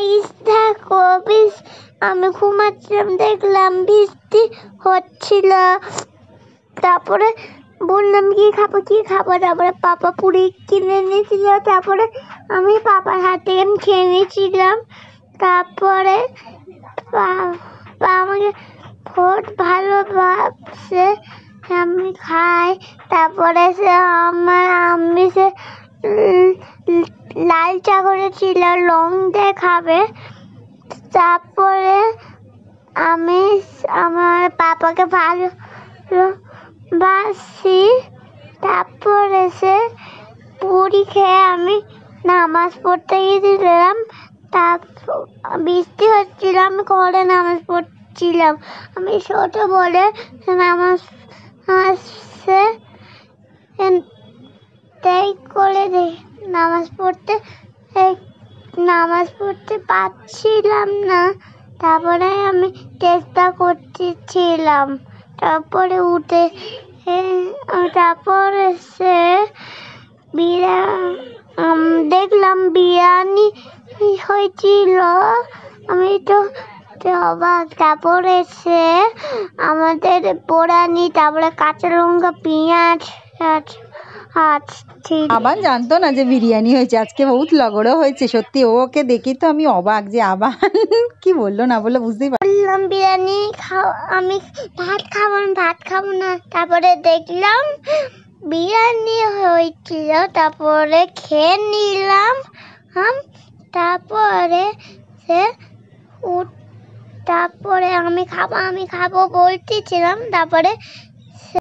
Guys দেখো আমি ঘুমাচ্ছিলাম, দেখলাম বৃষ্টি হচ্ছিল। তারপরে বললাম কি খাবো। তারপরে পাপা পুরি কিনে এনেছিল। তারপরে আমি পাপার হাত থেকে খেয়ে নিয়েছিলাম। তারপরে আমাকে খুব ভালোবাসে, আমি খাই। তারপরে সে আমার আম্মি সে লাল চা করেছিল, লং দিয়ে খাবে। তারপরে আমি আমার পাপাকে ভালোবাসি। তারপরে সে পুরি খেয়ে আমি নামাজ পড়তে গিয়েছিলাম। তারপর বৃষ্টি হচ্ছিল, আমি ঘরে নামাজ পড়ছিলাম। আমি ছোট বলে নামাজ নামাজ পড়তে পারছিলাম না। তারপরে আমি চেষ্টা করতেছিলাম। তারপরে তারপরে সে দেখলাম বিরিয়ানি হয়েছিল। আমি তো অবাক। তারপরে সে আমাদের পোড়ানি, তারপরে কাঁচা লঙ্কা, পেঁয়াজ আবান জানতো না যে বিরিয়ানি হয়েছে, আজকে বহুত লগড়ো হয়েছে সত্যি। ওকে দেখি তো আমি অবাক যে আবান কি বললো না বললো বুঝতেই পারলাম। বিরিয়ানি আমি ভাত খাবো না। তারপরে দেখলাম বিরিয়ানি হয়েছিল, তারপরে খেয়ে নিলাম। তারপরে আমি খাবো বলতেছিলাম। তারপরে